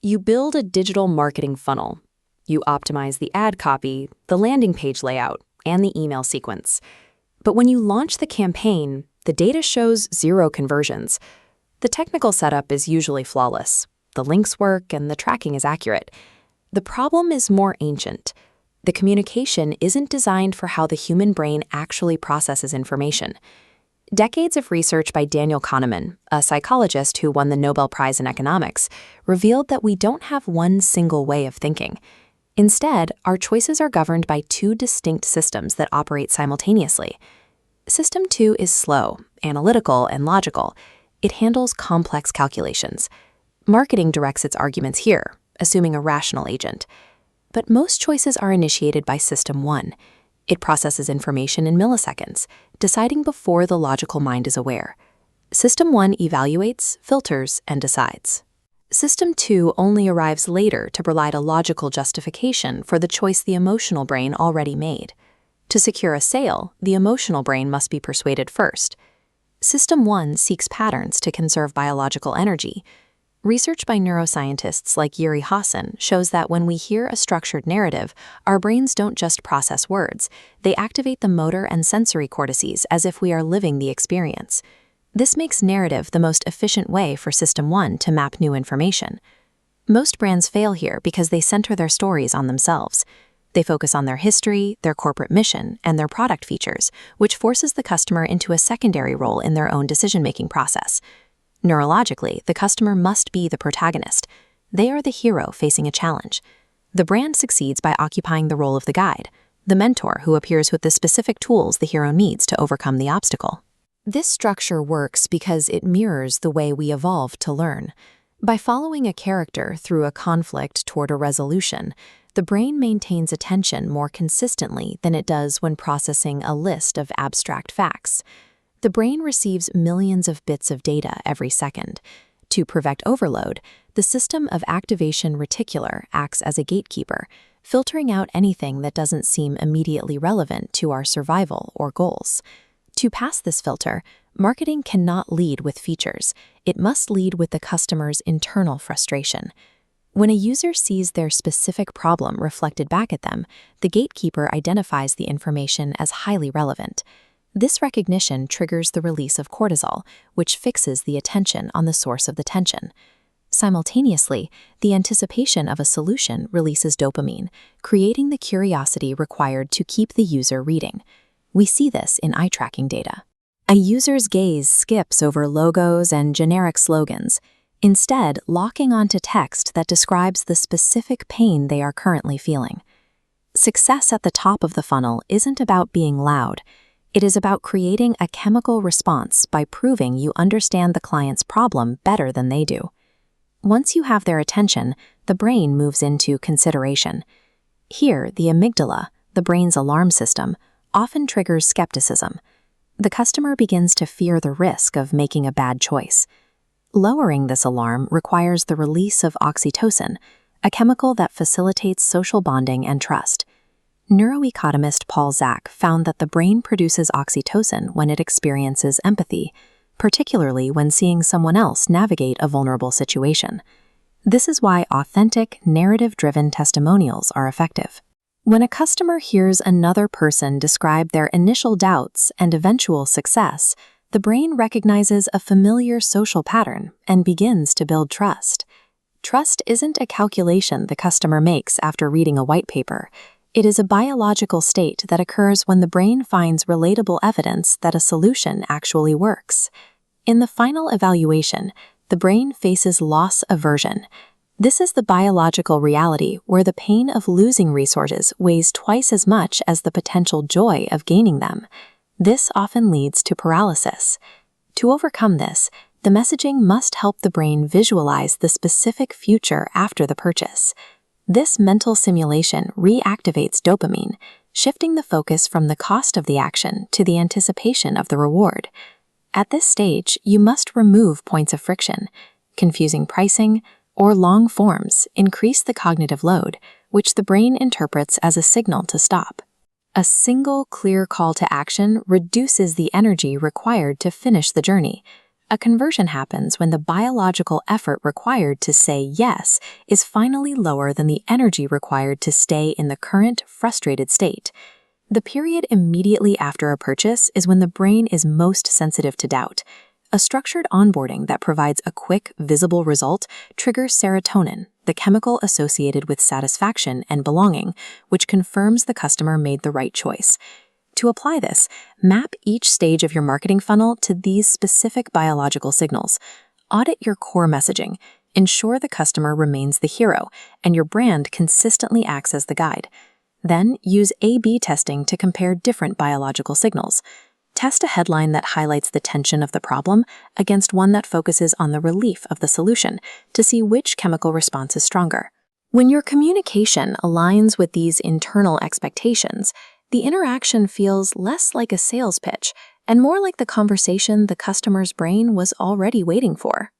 You build a digital marketing funnel. You optimize the ad copy, the landing page layout, and the email sequence. But when you launch the campaign, the data shows 0 conversions. The technical setup is usually flawless. The links work and the tracking is accurate. The problem is more ancient. The communication isn't designed for how the human brain actually processes information. Decades of research by Daniel Kahneman, a psychologist who won the Nobel Prize in economics, revealed that we don't have one single way of thinking. Instead, our choices are governed by 2 distinct systems that operate simultaneously. System 2 is slow, analytical, and logical. It handles complex calculations. Marketing directs its arguments here, assuming a rational agent. But most choices are initiated by System 1. It processes information in milliseconds, deciding before the logical mind is aware. System 1 evaluates, filters, and decides. System 2 only arrives later to provide a logical justification for the choice the emotional brain already made. To secure a sale, the emotional brain must be persuaded first. System 1 seeks patterns to conserve biological energy. Research by neuroscientists like Yuri Hassan shows that when we hear a structured narrative, our brains don't just process words, they activate the motor and sensory cortices as if we are living the experience. This makes narrative the most efficient way for System 1 to map new information. Most brands fail here because they center their stories on themselves. They focus on their history, their corporate mission, and their product features, which forces the customer into a secondary role in their own decision-making process. Neurologically, the customer must be the protagonist. They are the hero facing a challenge. The brand succeeds by occupying the role of the guide, the mentor who appears with the specific tools the hero needs to overcome the obstacle. This structure works because it mirrors the way we evolved to learn. By following a character through a conflict toward a resolution, the brain maintains attention more consistently than it does when processing a list of abstract facts. The brain receives millions of bits of data every second. To prevent overload, the system of activation reticular acts as a gatekeeper, filtering out anything that doesn't seem immediately relevant to our survival or goals. To pass this filter, marketing cannot lead with features. It must lead with the customer's internal frustration. When a user sees their specific problem reflected back at them, the gatekeeper identifies the information as highly relevant. This recognition triggers the release of cortisol, which fixes the attention on the source of the tension. Simultaneously, the anticipation of a solution releases dopamine, creating the curiosity required to keep the user reading. We see this in eye tracking data. A user's gaze skips over logos and generic slogans, instead locking onto text that describes the specific pain they are currently feeling. Success at the top of the funnel isn't about being loud. It is about creating a chemical response by proving you understand the client's problem better than they do. Once you have their attention, the brain moves into consideration. Here, the amygdala, the brain's alarm system, often triggers skepticism. The customer begins to fear the risk of making a bad choice. Lowering this alarm requires the release of oxytocin, a chemical that facilitates social bonding and trust. Neuroeconomist Paul Zak found that the brain produces oxytocin when it experiences empathy, particularly when seeing someone else navigate a vulnerable situation. This is why authentic, narrative-driven testimonials are effective. When a customer hears another person describe their initial doubts and eventual success, the brain recognizes a familiar social pattern and begins to build trust. Trust isn't a calculation the customer makes after reading a white paper. It is a biological state that occurs when the brain finds relatable evidence that a solution actually works. In the final evaluation, the brain faces loss aversion. This is the biological reality where the pain of losing resources weighs twice as much as the potential joy of gaining them. This often leads to paralysis. To overcome this, the messaging must help the brain visualize the specific future after the purchase. This mental simulation reactivates dopamine, shifting the focus from the cost of the action to the anticipation of the reward. At this stage, you must remove points of friction. Confusing pricing or long forms increase the cognitive load, which the brain interprets as a signal to stop. A single clear call to action reduces the energy required to finish the journey, A conversion happens when the biological effort required to say yes is finally lower than the energy required to stay in the current frustrated state. The period immediately after a purchase is when the brain is most sensitive to doubt. A structured onboarding that provides a quick, visible result triggers serotonin, the chemical associated with satisfaction and belonging, which confirms the customer made the right choice. To apply this, map each stage of your marketing funnel to these specific biological signals. Audit your core messaging, ensure the customer remains the hero, and your brand consistently acts as the guide. Then use A/B testing to compare different biological signals. Test a headline that highlights the tension of the problem against one that focuses on the relief of the solution to see which chemical response is stronger. When your communication aligns with these internal expectations, the interaction feels less like a sales pitch and more like the conversation the customer's brain was already waiting for.